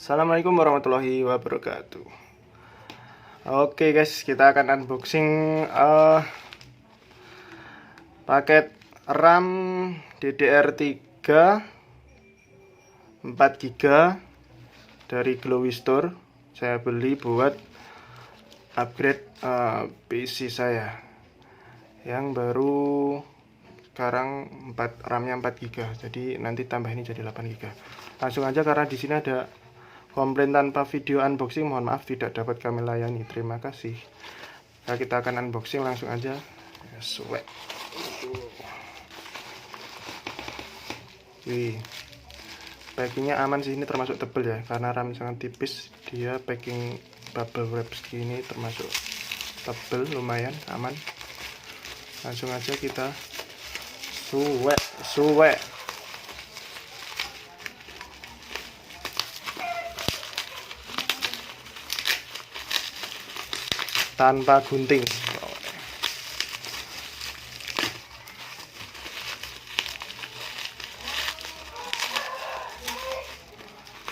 Assalamualaikum warahmatullahi wabarakatuh. Oke guys, kita akan unboxing paket RAM DDR3 4GB dari Glowy Store. Saya beli buat upgrade PC saya yang baru sekarang RAM-nya 4GB. Jadi nanti tambah ini jadi 8GB. Langsung aja karena di sini ada komplain tanpa video unboxing, mohon maaf tidak dapat kami layani. Terima kasih. Nah, kita akan unboxing langsung aja. Sweat. Wih, packingnya aman sih, ini termasuk tebel ya, karena RAM sangat tipis. Dia packing bubble wrap segini termasuk tebel, lumayan aman. Langsung aja kita suwek. Tanpa gunting.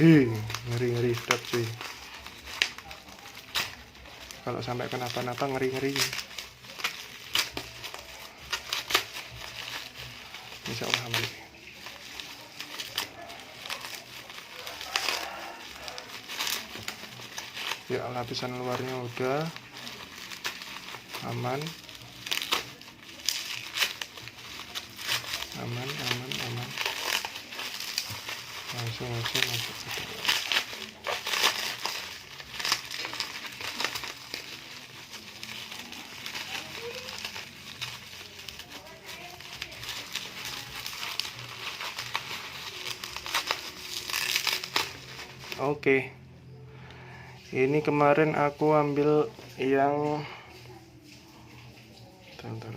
Ngeri sedap cuy. Kalau sampai kenapa-napa ngeri. Insya Allah aman. Ya, lapisan luarnya udah aman. Langsung aja masuk ke dalam. Oke, ini kemarin aku ambil yang bentar.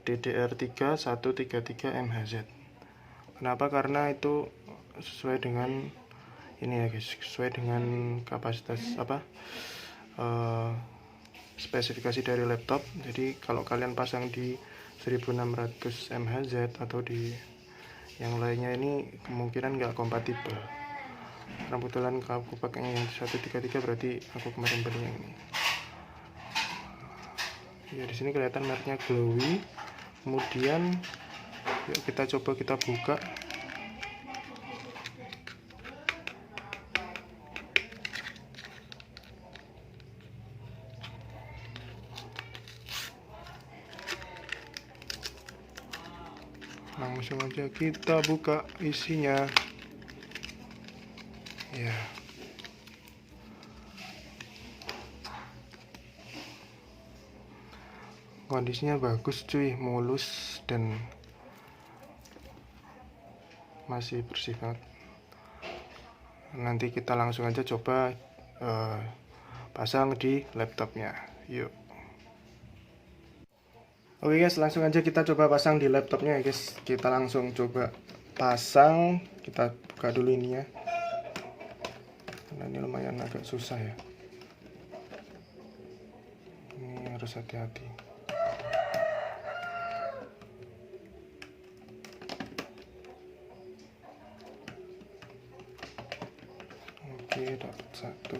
DDR3 133 MHz. Kenapa? Karena itu sesuai dengan ini ya guys, sesuai dengan kapasitas spesifikasi dari laptop. Jadi kalau kalian pasang di 1600 MHz atau di yang lainnya, ini kemungkinan nggak kompatibel. Kebetulan aku pakai yang 133, berarti aku kemarin beli yang ini. Ya, di sini kelihatan mereknya Glowy. Kemudian yuk kita coba, kita buka. Langsung aja kita buka isinya. Ya. Kondisinya bagus cuy, mulus dan masih bersih banget. Nanti kita langsung aja coba pasang di laptopnya. Yuk. Oke guys, langsung aja kita coba pasang di laptopnya ya guys. Kita langsung coba pasang. Kita buka dulu ini ya, karena ini lumayan agak susah ya. Ini harus hati-hati. Oke, dapat satu.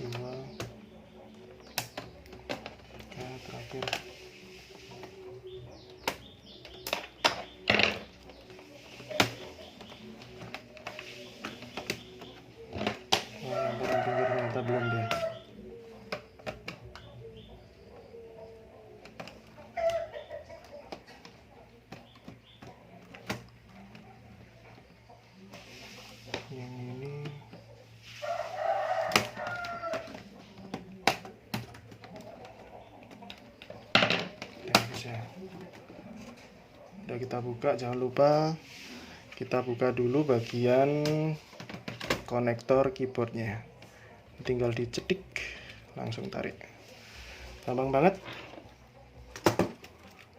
Dua. Oke, terakhir. Belum deh. Yang ini ya. Udah kita buka, jangan lupa kita buka dulu bagian konektor keyboardnya. Tinggal dicetik, langsung tarik, gampang banget.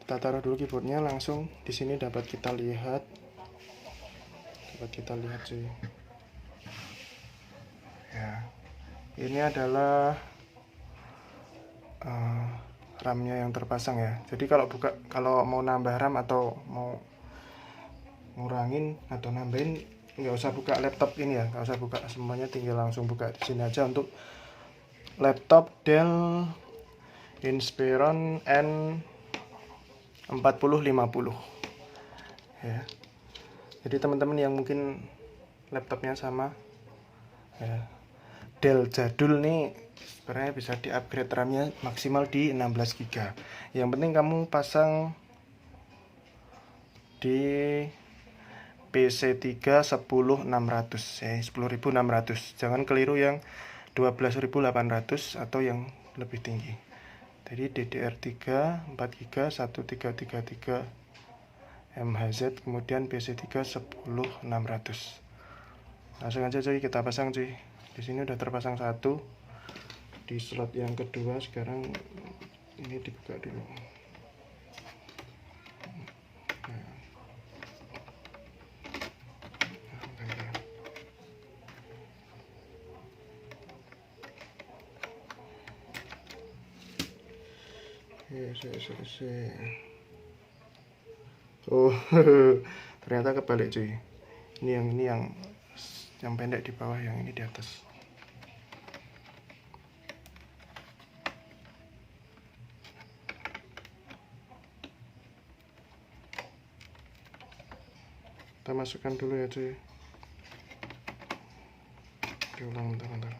Kita taruh dulu keyboardnya, langsung di sini dapat kita lihat cuy. Ya, ini adalah RAM-nya yang terpasang ya. Jadi kalau mau nambah RAM atau mau ngurangin atau nambahin, nggak usah buka laptop ini ya, nggak usah buka semuanya, tinggal langsung buka di sini aja untuk laptop Dell Inspiron N4050 ya. Jadi teman-teman yang mungkin laptopnya sama ya, Dell jadul nih, sebenarnya bisa di upgrade RAM-nya maksimal di 16 GB. Yang penting kamu pasang di PC3 10600 ya, 10600. Jangan keliru yang 12800 atau yang lebih tinggi. Jadi DDR3 4GB 1333 MHz, kemudian PC3 10600. Langsung aja cuy, kita pasang cuy. Di sini udah terpasang satu. Di slot yang kedua sekarang ini dibuka dulu. Oh, ternyata kebalik cuy. Ini yang pendek di bawah, yang ini di atas. Kita masukkan dulu ya cuy. Diulang bentar.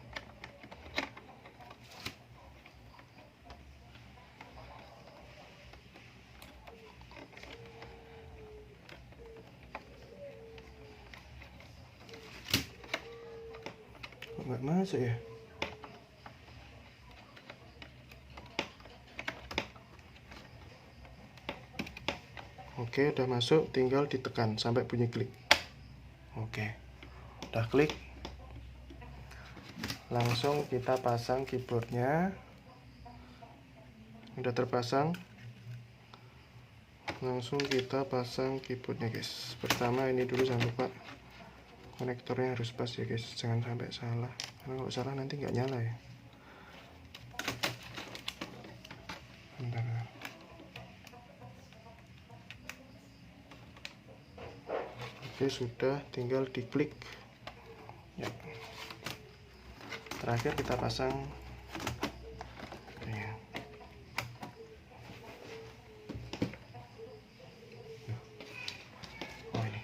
Nggak masuk ya. Oke, udah masuk, tinggal ditekan sampai bunyi klik. Oke, udah klik, langsung kita pasang keyboardnya. Udah terpasang, langsung kita pasang keyboardnya guys. Pertama ini dulu, jangan lupa konektornya harus pas ya guys, jangan sampai salah, karena kalau salah nanti nggak nyala ya. Bentar. Oke, sudah, tinggal diklik ya. Terakhir kita pasang ya. Oh ini.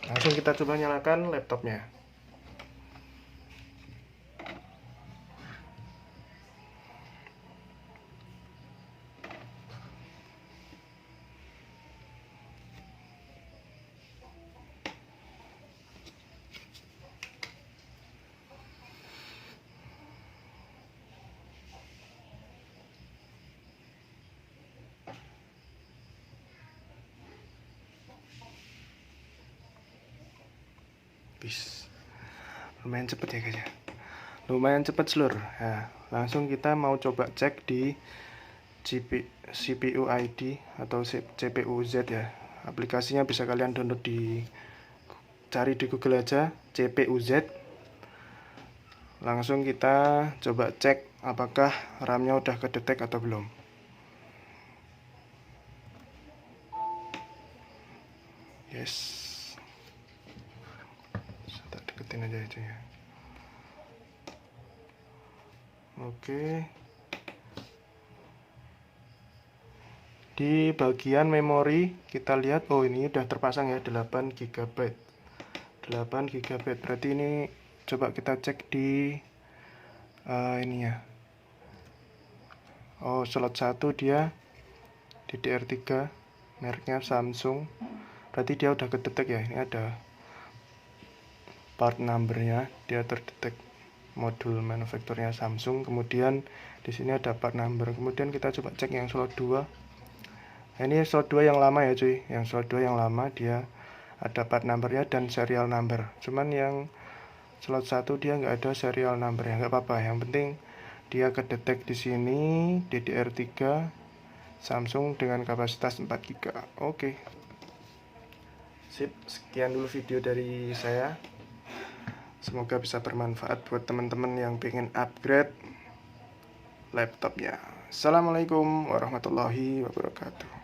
Langsung kita coba nyalakan laptopnya. Lumayan cepet ya guys ya, lumayan cepet seluruh. Nah, langsung kita mau coba cek di CPU ID atau CPU Z ya. Aplikasinya bisa kalian download, cari di Google aja CPU Z. Langsung kita coba cek apakah RAM-nya udah kedetek atau belum. Yes, kita deketin aja itu ya. Oke, di bagian memori kita lihat, oh ini udah terpasang ya, 8 GB. 8 GB berarti ini coba kita cek di ini ya. Oh, slot 1 dia DDR3, mereknya Samsung. Berarti dia udah kedetek ya. Ini ada part numbernya, dia terdetek modul manufakturnya Samsung. Kemudian di sini ada part number. Kemudian kita coba cek yang slot 2. Nah, ini slot 2 yang lama ya cuy. Yang slot 2 yang lama dia ada part numbernya dan serial number. Cuman yang slot 1 dia nggak ada serial number ya, nggak apa-apa. Yang penting Dia kedetek di sini DDR3 Samsung dengan kapasitas 4 GB. Oke. Sip, sekian dulu video dari saya. Semoga bisa bermanfaat buat teman-teman yang pengen upgrade laptopnya. Assalamualaikum warahmatullahi wabarakatuh.